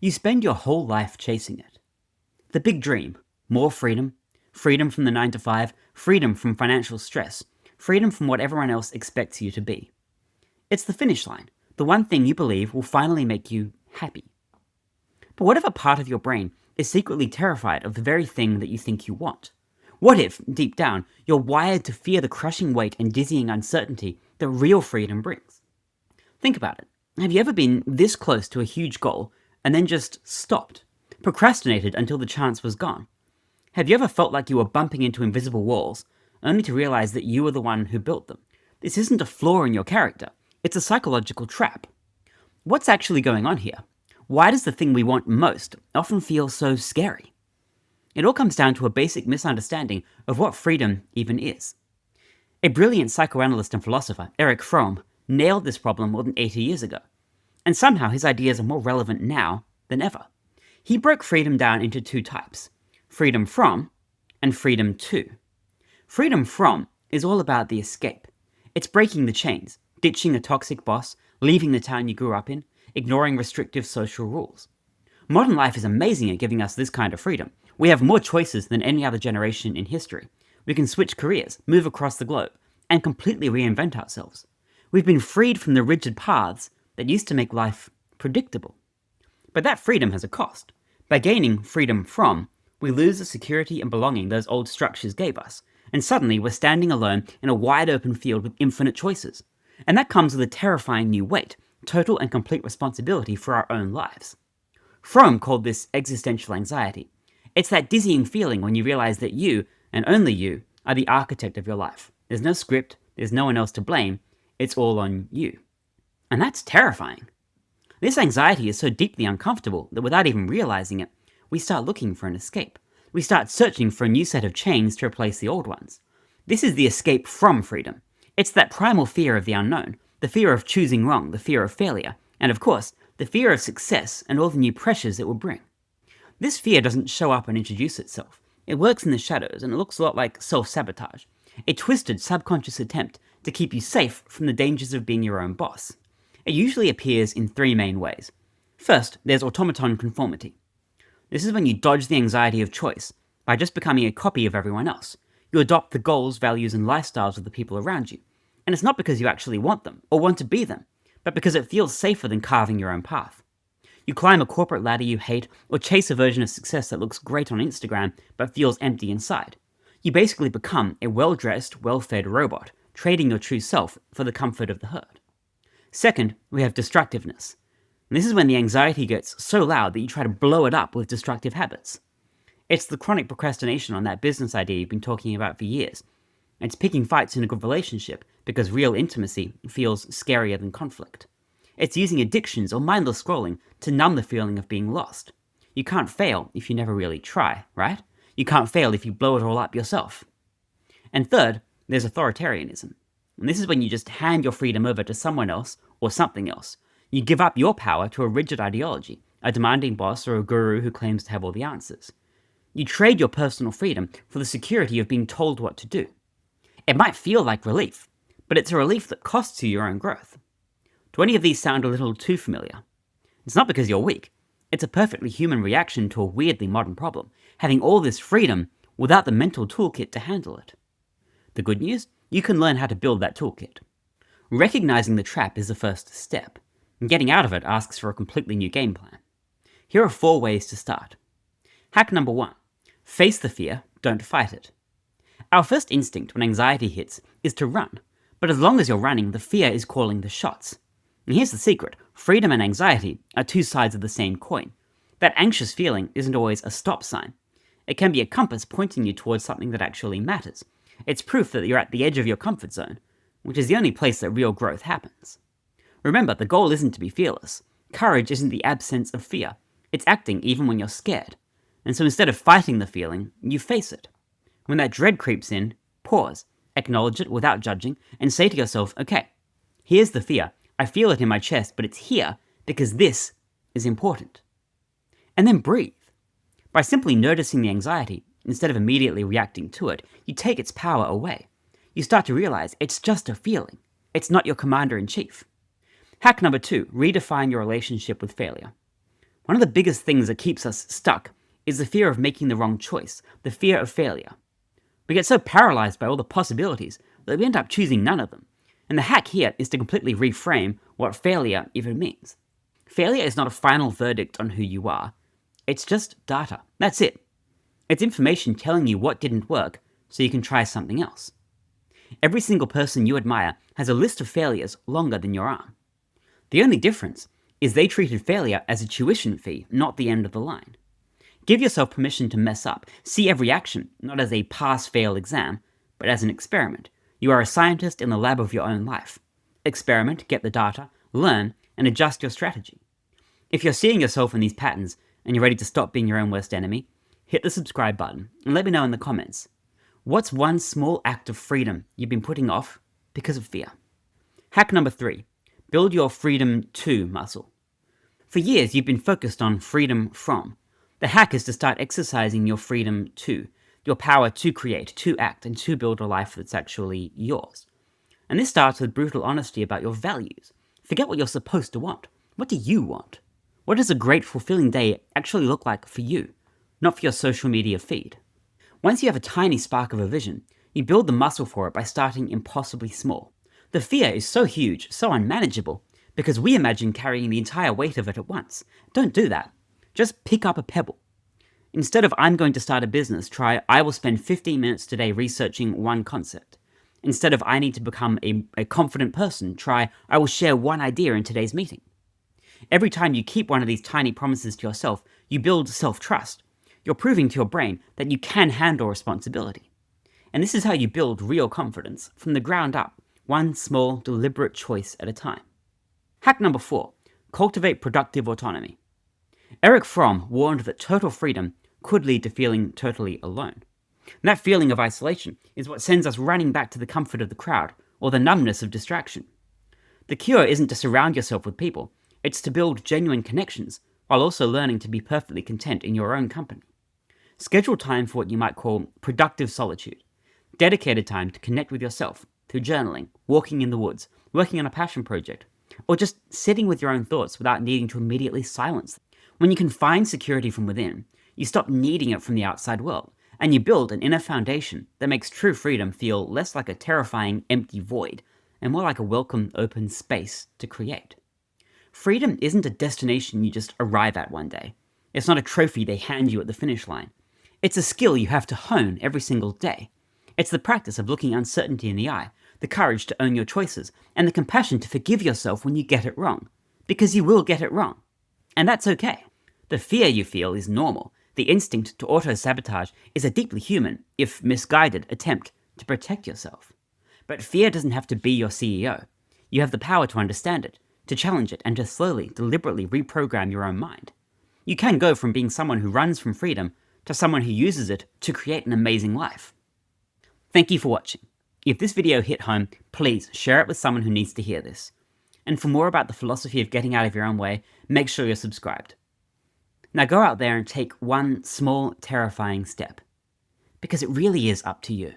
You spend your whole life chasing it. The big dream: more freedom, freedom from the 9 to 5, freedom from financial stress, freedom from what everyone else expects you to be. It's the finish line, the one thing you believe will finally make you happy. But what if a part of your brain is secretly terrified of the very thing that you think you want? What if, deep down, you're wired to fear the crushing weight and dizzying uncertainty that real freedom brings? Think about it. Have you ever been this close to a huge goal and then just stopped, procrastinated until the chance was gone? Have you ever felt like you were bumping into invisible walls, only to realize that you were the one who built them? This isn't a flaw in your character, it's a psychological trap. What's actually going on here? Why does the thing we want most often feel so scary? It all comes down to a basic misunderstanding of what freedom even is. A brilliant psychoanalyst and philosopher, Erich Fromm, nailed this problem more than 80 years ago. And somehow his ideas are more relevant now than ever. He broke freedom down into two types: freedom from and freedom to. Freedom from is all about the escape. It's breaking the chains, ditching a toxic boss, leaving the town you grew up in, ignoring restrictive social rules. Modern life is amazing at giving us this kind of freedom. We have more choices than any other generation in history. We can switch careers, move across the globe, and completely reinvent ourselves. We've been freed from the rigid paths that used to make life predictable. But that freedom has a cost. By gaining freedom from, we lose the security and belonging those old structures gave us, and suddenly we're standing alone in a wide open field with infinite choices. And that comes with a terrifying new weight: total and complete responsibility for our own lives. Fromm called this existential anxiety. It's that dizzying feeling when you realize that you, and only you, are the architect of your life. There's no script, there's no one else to blame, it's all on you. And that's terrifying. This anxiety is so deeply uncomfortable that without even realizing it, we start looking for an escape. We start searching for a new set of chains to replace the old ones. This is the escape from freedom. It's that primal fear of the unknown, the fear of choosing wrong, the fear of failure, and of course, the fear of success and all the new pressures it will bring. This fear doesn't show up and introduce itself. It works in the shadows, and it looks a lot like self-sabotage, a twisted subconscious attempt to keep you safe from the dangers of being your own boss. It usually appears in three main ways. First, there's automaton conformity. This is when you dodge the anxiety of choice by just becoming a copy of everyone else. You adopt the goals, values, and lifestyles of the people around you. And it's not because you actually want them or want to be them, but because it feels safer than carving your own path. You climb a corporate ladder you hate, or chase a version of success that looks great on Instagram but feels empty inside. You basically become a well-dressed, well-fed robot, trading your true self for the comfort of the herd. Second, we have destructiveness. And this is when the anxiety gets so loud that you try to blow it up with destructive habits. It's the chronic procrastination on that business idea you've been talking about for years. It's picking fights in a good relationship because real intimacy feels scarier than conflict. It's using addictions or mindless scrolling to numb the feeling of being lost. You can't fail if you never really try, right? You can't fail if you blow it all up yourself. And third, there's authoritarianism. And this is when you just hand your freedom over to someone else or something else. You give up your power to a rigid ideology, a demanding boss or a guru who claims to have all the answers. You trade your personal freedom for the security of being told what to do. It might feel like relief, but it's a relief that costs you your own growth. Do any of these sound a little too familiar? It's not because you're weak. It's a perfectly human reaction to a weirdly modern problem, having all this freedom without the mental toolkit to handle it. The good news? You can learn how to build that toolkit. Recognizing the trap is the first step, and getting out of it asks for a completely new game plan. Here are 4 ways to start. Hack number 1. Face the fear, don't fight it. Our first instinct when anxiety hits is to run, but as long as you're running, the fear is calling the shots. And here's the secret: freedom and anxiety are two sides of the same coin. That anxious feeling isn't always a stop sign. It can be a compass pointing you towards something that actually matters. It's proof that you're at the edge of your comfort zone, which is the only place that real growth happens. Remember, the goal isn't to be fearless. Courage isn't the absence of fear. It's acting even when you're scared. And so instead of fighting the feeling, you face it. When that dread creeps in, pause, acknowledge it without judging, and say to yourself, okay, here's the fear. I feel it in my chest, but it's here because this is important. And then breathe. By simply noticing the anxiety, instead of immediately reacting to it, you take its power away. You start to realize it's just a feeling. It's not your commander-in-chief. Hack number 2, redefine your relationship with failure. One of the biggest things that keeps us stuck is the fear of making the wrong choice, the fear of failure. We get so paralyzed by all the possibilities that we end up choosing none of them. And the hack here is to completely reframe what failure even means. Failure is not a final verdict on who you are. It's just data. That's it. It's information telling you what didn't work so you can try something else. Every single person you admire has a list of failures longer than your arm. The only difference is they treated failure as a tuition fee, not the end of the line. Give yourself permission to mess up. See every action not as a pass-fail exam, but as an experiment. You are a scientist in the lab of your own life. Experiment, get the data, learn, and adjust your strategy. If you're seeing yourself in these patterns and you're ready to stop being your own worst enemy, hit the subscribe button and let me know in the comments. What's one small act of freedom you've been putting off because of fear? Hack number 3. Build your freedom to muscle. For years, you've been focused on freedom from. The hack is to start exercising your freedom to, your power to create, to act, and to build a life that's actually yours. And this starts with brutal honesty about your values. Forget what you're supposed to want. What do you want? What does a great, fulfilling day actually look like for you, not for your social media feed? Once you have a tiny spark of a vision, you build the muscle for it by starting impossibly small. The fear is so huge, so unmanageable, because we imagine carrying the entire weight of it at once. Don't do that. Just pick up a pebble. Instead of I'm going to start a business, try I will spend 15 minutes today researching one concept. Instead of I need to become a confident person, try I will share one idea in today's meeting. Every time you keep one of these tiny promises to yourself, you build self-trust. You're proving to your brain that you can handle responsibility. And this is how you build real confidence from the ground up, one small, deliberate choice at a time. Hack number 4. Cultivate productive autonomy. Erich Fromm warned that total freedom could lead to feeling totally alone. And that feeling of isolation is what sends us running back to the comfort of the crowd or the numbness of distraction. The cure isn't to surround yourself with people, it's to build genuine connections while also learning to be perfectly content in your own company. Schedule time for what you might call productive solitude. Dedicated time to connect with yourself through journaling, walking in the woods, working on a passion project, or just sitting with your own thoughts without needing to immediately silence them. When you can find security from within, you stop needing it from the outside world, and you build an inner foundation that makes true freedom feel less like a terrifying empty void, and more like a welcome open space to create. Freedom isn't a destination you just arrive at one day. It's not a trophy they hand you at the finish line. It's a skill you have to hone every single day. It's the practice of looking uncertainty in the eye, the courage to own your choices, and the compassion to forgive yourself when you get it wrong. Because you will get it wrong. And that's okay. The fear you feel is normal. The instinct to auto-sabotage is a deeply human, if misguided, attempt to protect yourself. But fear doesn't have to be your CEO. You have the power to understand it, to challenge it, and to slowly, deliberately reprogram your own mind. You can go from being someone who runs from freedom to someone who uses it to create an amazing life. Thank you for watching. If this video hit home, please share it with someone who needs to hear this. And for more about the philosophy of getting out of your own way, make sure you're subscribed. Now go out there and take one small, terrifying step. Because it really is up to you.